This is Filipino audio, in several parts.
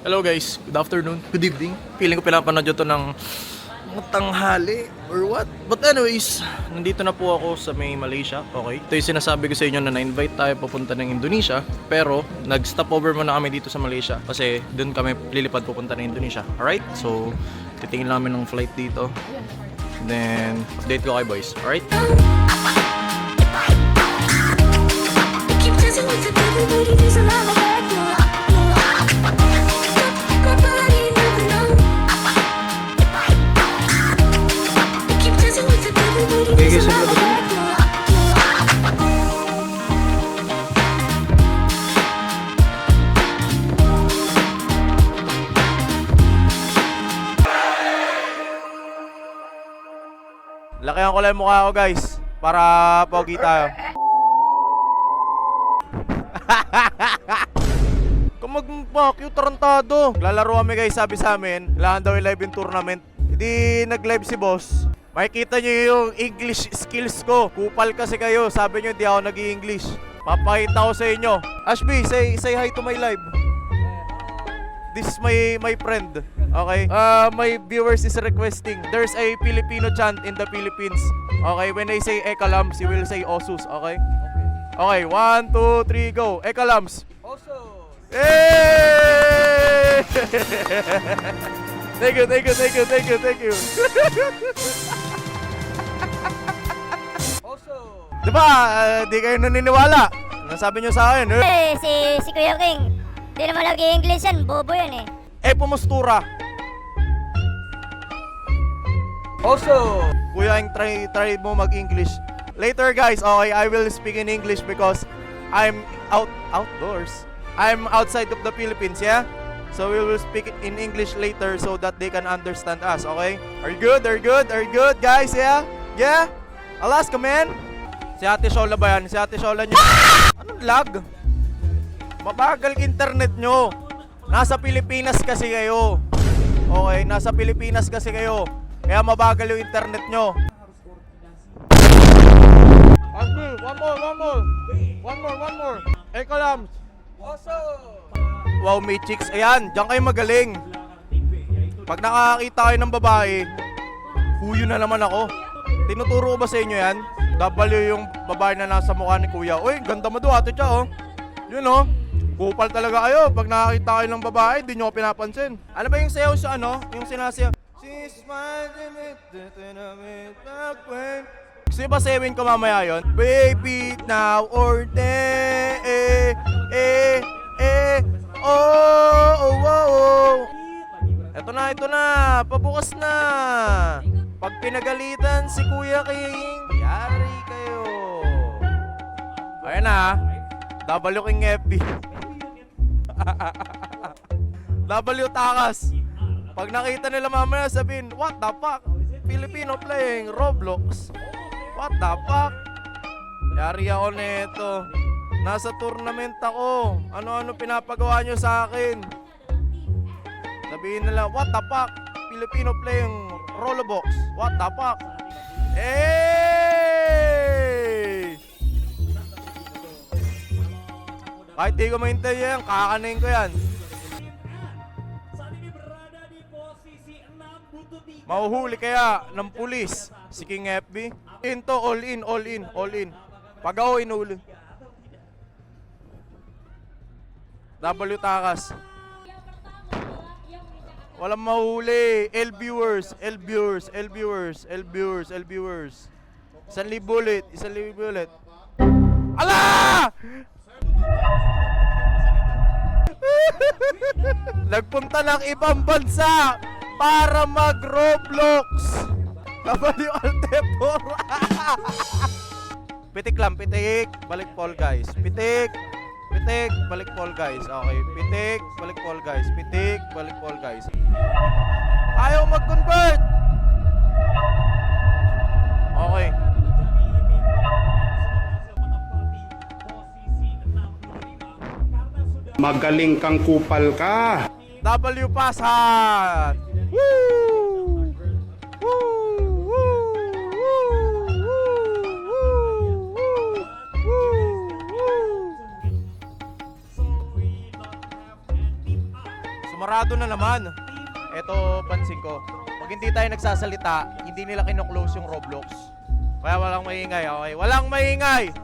Hello guys, good afternoon, good evening. Feeling ko pinapanood nyo to ng tanghali or what. But anyways, nandito na po ako sa may Malaysia. Okay, ito yung sinasabi ko sa inyo na na-invite tayo papunta ng Indonesia. Pero nag-stop over muna kami dito sa Malaysia kasi doon kami lilipad papunta ng Indonesia. Alright, so titingin namin ng flight dito. Then update ko kay boys, alright? Lakihan ko lang yung mukha ko guys para pogi tayo. Kung mag-fuck yung tarantado. Lalaro kami guys, sabi sa amin kailangan daw i-live yung tournament. Hindi nag-live si boss. Makikita nyo yung English skills ko. Kupal kasi kayo, sabi nyo hindi ako nag-i-English. Papakita ko sa inyo. Ashby, say hi to my live. This is my friend. Okay? My viewers is requesting. There's a Filipino chant in the Philippines. Okay? When I say Ekalams, you will say Osus. Okay? Okay, 1, 2, 3, go. Ekalams. Osus. Hey! Thank you. Osus. Diba, di kayo naniniwala. Nasabi nyo sa akin, Si Kuya King, di naman lagi English yan, bobo yan eh. pumustura. Osus. Kuya, try mo mag-English. Later guys, okay, I will speak in English because I'm outdoors. I'm outside of the Philippines, yeah? So we will speak in English later so that they can understand us, okay? Are you good? Guys, yeah? Yeah? Alaska, man? Si Ate Shola ba yan? Si Ate Shola nyo? Anong lag? Mabagal internet nyo. Nasa Pilipinas kasi kayo. Okay, nasa Pilipinas kasi kayo. Kaya mabagal yung internet nyo. One more. Ekalams. Osus. Wow, may chicks. Ayan, diyan kayo magaling. Pag nakakita kayo ng babae, huyo na naman ako. Tinuturo ko ba sa inyo yan? W yung babae na nasa mukha ni kuya. Uy, ganda mo do, ate Cha, oh. Yun, oh. Kupal talaga kayo. Pag nakakita kayo ng babae, di nyo ko pinapansin. Ano ba yung sayaw sa ano? Yung sinasayaw? Gusto nyo ba sayawin ko mamaya yun? Baby, now or then, oh. Ito na, pabukas na. Pag pinagalitan si Kuya King, yari kayo. Ayan na, W King FB. W Takas. Pag nakita nila mamaya sabihin, what the fuck? Filipino playing Roblox. What the fuck? Yari ako nito. Nasa tournament ako. Ano-ano pinapagawa nyo sa akin? Sabihin nila, what the fuck? Filipino playing Roblox. What the fuck? Hey! Kahit di ko maintindihan yan, kakanayin ko yan. Mahuhuli kaya ng pulis si King FB? Into, all in. Pag ako inuli. W Takas. Walang mahuli. L viewers. 1,000 ulit. Ala! Nagpunta ng ibang bansa para mag-Roblox. W Altepor. Pitik lang, pitik. Balik Fall guys. Pitik, balik Fall guys. Okay, pitik, balik Fall guys. Pitik, balik Fall guys. Ayaw mag-convert. Okay. Magaling kang kupal ka. W Pasat. Woo! Sumarado na naman. Eto, pansin ko. Pag hindi tayo nagsasalita, hindi nila kino-close yung Roblox. Kaya walang maingay, okay? Walang maingay!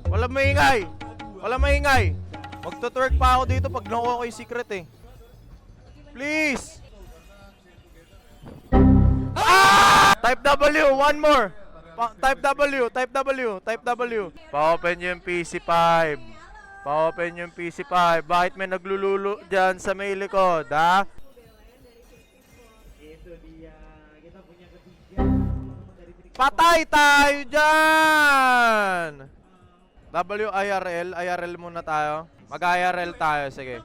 Walang maingay! Walang maingay! Magtutwerk pa ako dito pag nakuha ko yung secret eh. Please! Ah! Type W, one more! Type W, type W, type W. Pa-open yung PC5. Pa-open yung PC5. Bakit may naglululo dyan sa may likod, ha? Patay tayo dyan! WIRL, IRL muna tayo. Mag-IRL tayo, sige.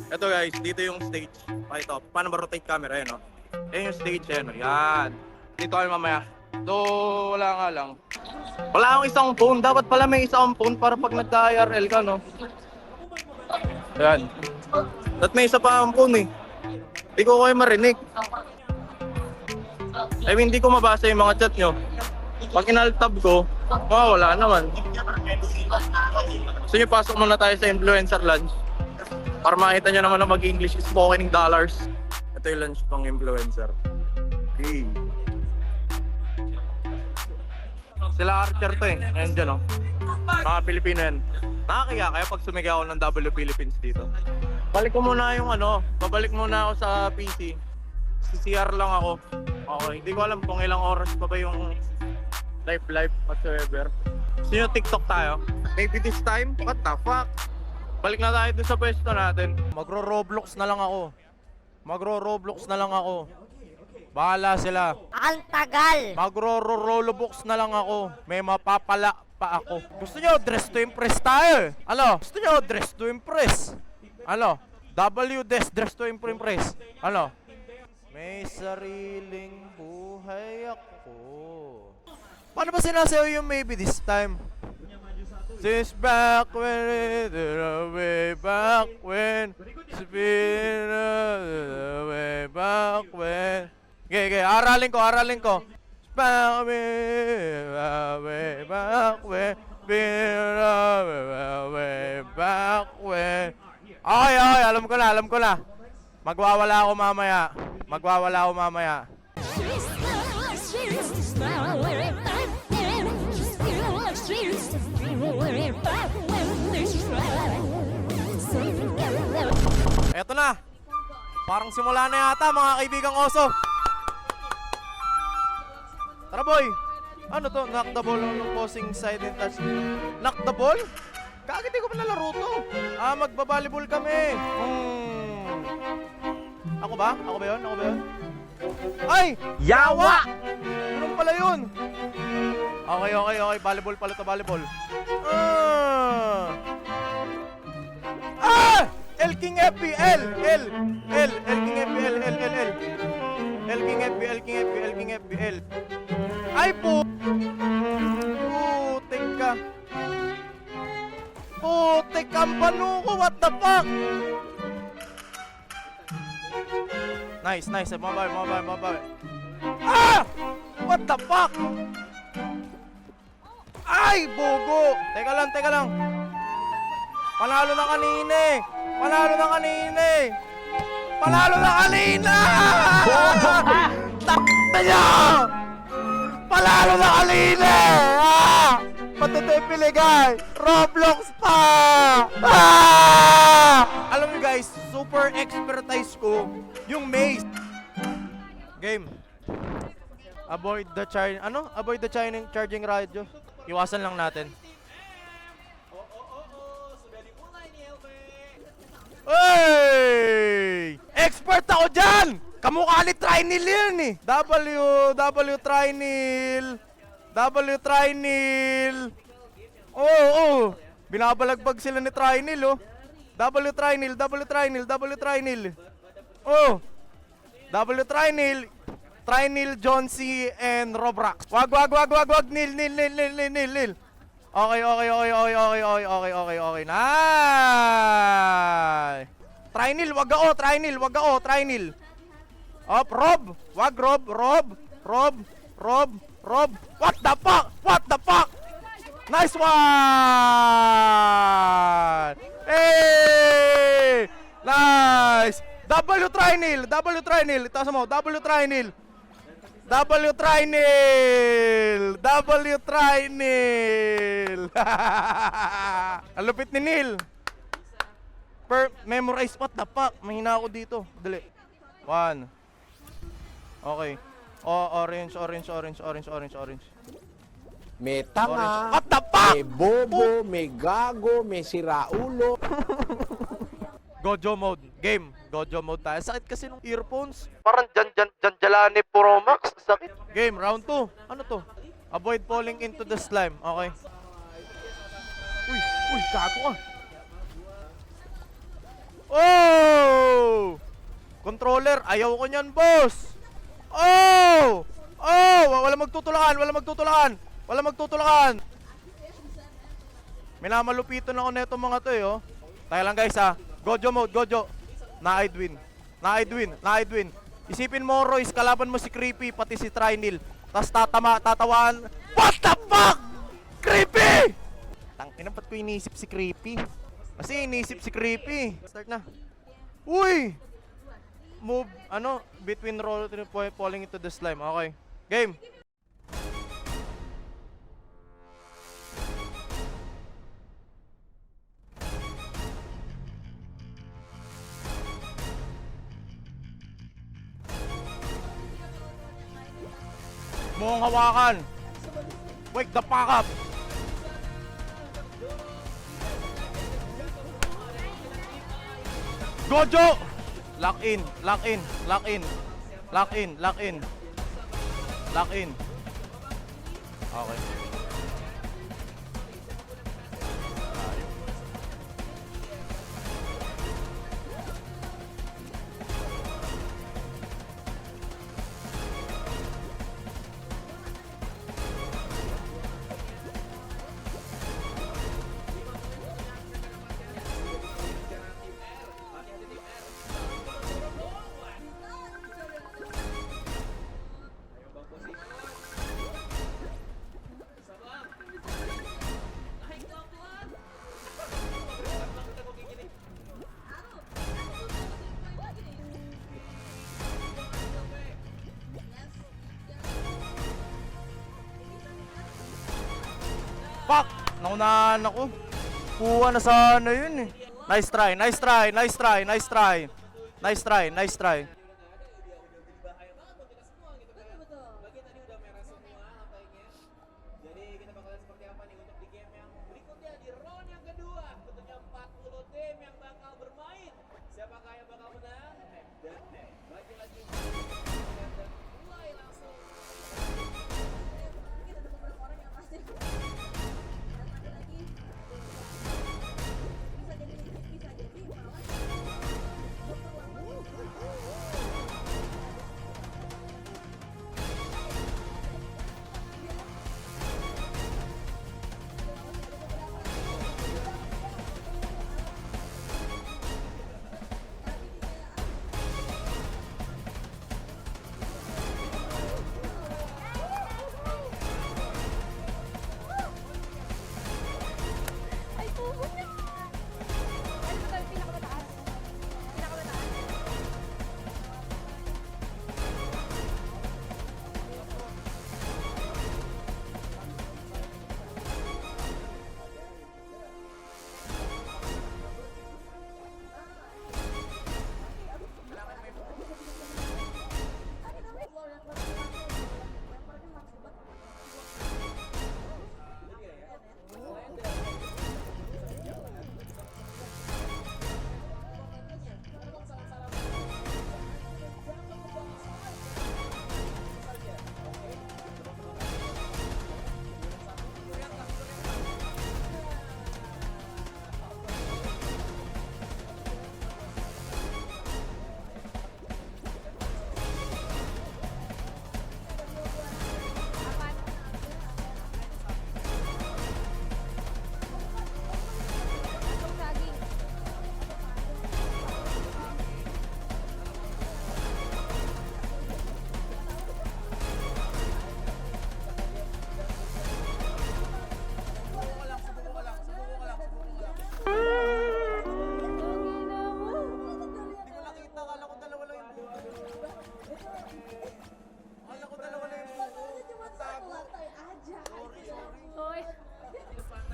Ito guys, dito yung stage. Ito, paano ba-rotate camera, yan o. Yan yung stage, yan o. Yan. Dito kayo mamaya. Do, wala nga lang. Wala akong isang phone. Dapat pala may isang phone para pag nagka-IRL ka, no? Yan. At may isa pa ang phone eh. Hindi ko kayo marinig. I mean, hindi ko mabasa yung mga chat nyo. Pag in-alt-tab ko, wala naman. So, pasok muna tayo sa influencer lunch. Para makita nyo naman na mag-English is spoken dollars. Ito yung lunch pang influencer. Okay. Sila Archer to eh. Ayan dyan oh. Mga Pilipino yan. Nakakaya kaya pag sumigaw ako ng W Philippines dito. Balik ko muna yung babalik muna ako sa PC. CCR lang ako. Okay, hindi ko alam kung ilang oras pa ba yung live whatsoever. Sino TikTok tayo? Maybe this time? What the fuck? Balik na tayo doon sa pwesto natin. Magro-Roblox na lang ako. Magro-Roblox na lang ako. Bahala sila. Ang tagal! Magro-Rollobox na lang ako. May mapapala pa ako. Gusto nyo dress to impress tayo? Ano? Gusto nyo dress to impress? Ano? Dress to impress. Ano? May sariling buhay ako. Paano ba sinasayo yung maybe this time? Since back when it way back when spin way back when. Okay, aralin ko. Back way back when way back when. Okay, alam ko na. Magwawala ako mamaya. Eto na. Parang simula na yata mga kaibigang oso. Tara boy. Ano to? Knock the ball on opposing side and touch. Knock the ball? Kagad di ko pa nalaro to. Magbabalibol kami. Ako ba yun? Ay! Yawa! Anong pala yun? Okay. Volleyball pala to, volleyball. L King FPL! L King FPL! Ay po! Putik ang pano ko! What the fuck? Nice. Mabawi. What the fuck? Ay, bogo! Teka lang. Panalo na kanina! Takta niya! Panalo na kanina! Patutupiligay! Roblox pa! Alam niyo guys, super expertise ko yung maze. Game. Avoid the charging radio. Iwasan lang natin. Hey! Expert ako dyan! Kamukha ni Trinil yan eh. W Trinil. Oo. Binabalagbag sila ni Trinil oh. W Trinil. Oh. W Trinil. John C. and Robrox. Wag. Nil. Okay. Nice. Trinil, wag ako. Up, Rob. Wag, Rob. What the fuck? Nice one! W trinil! W trinil! Itaas mo, W trinil! W trinil! W trinil! Ang lupit ni Neil! Memorize what the fuck? Mahina ako dito. Dali. 1. Okay. Oh, orange. May tanga, What the fuck? may bobo, may gago, may siraulo. Gojo mode. Game. Gojo mode tayo. Sakit kasi nung earphones. Parang Jalani Pro Max. Sakit. Game. Round 2. Ano to? Avoid falling into the slime. Okay. Uy, gago ka. Oh! Controller. Ayaw ko niyan, boss. Oh! Oh! Wala magtutulakan. Minamalupitan ako na itong mga to eh, oh. Tayo lang guys ha. Gojo mode, Gojo. Na-I'd win. Isipin mo, Royce, kalaban mo si Creepy, pati si Trinil. Tapos tatawan. What the fuck? Creepy! Tangina, ba't ko inisip si Creepy? Kasi inisip si Creepy. Start na. Uy! Move, between roll to falling into the slime. Okay. Game. Mong hawakan. Wake the fuck up. Gojo! Lock in. Okay. Fuck! Naunahan ako. Kuha na sana yun eh. Nice try. Jadi kita bakalan seperti apa nih untuk di game yang berikutnya di round yang kedua. Tentunya 40 tim yang bakal bermain. Siapakah yang bakal menang? Dan bagi lagi dan mulai langsung. Mungkin ada beberapa orang yang pasti dan lagi-lagi bisa jadi malah dokter lama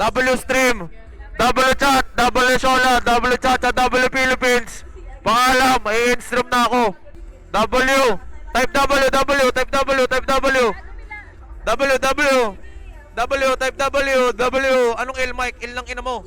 W stream, W chat, W Shola, W chat, W Philippines. Paalam, i-stream na ako. W, type W, W, type W, type W. W, W, W, type W, W. Anong L, Mike? L lang ina mo.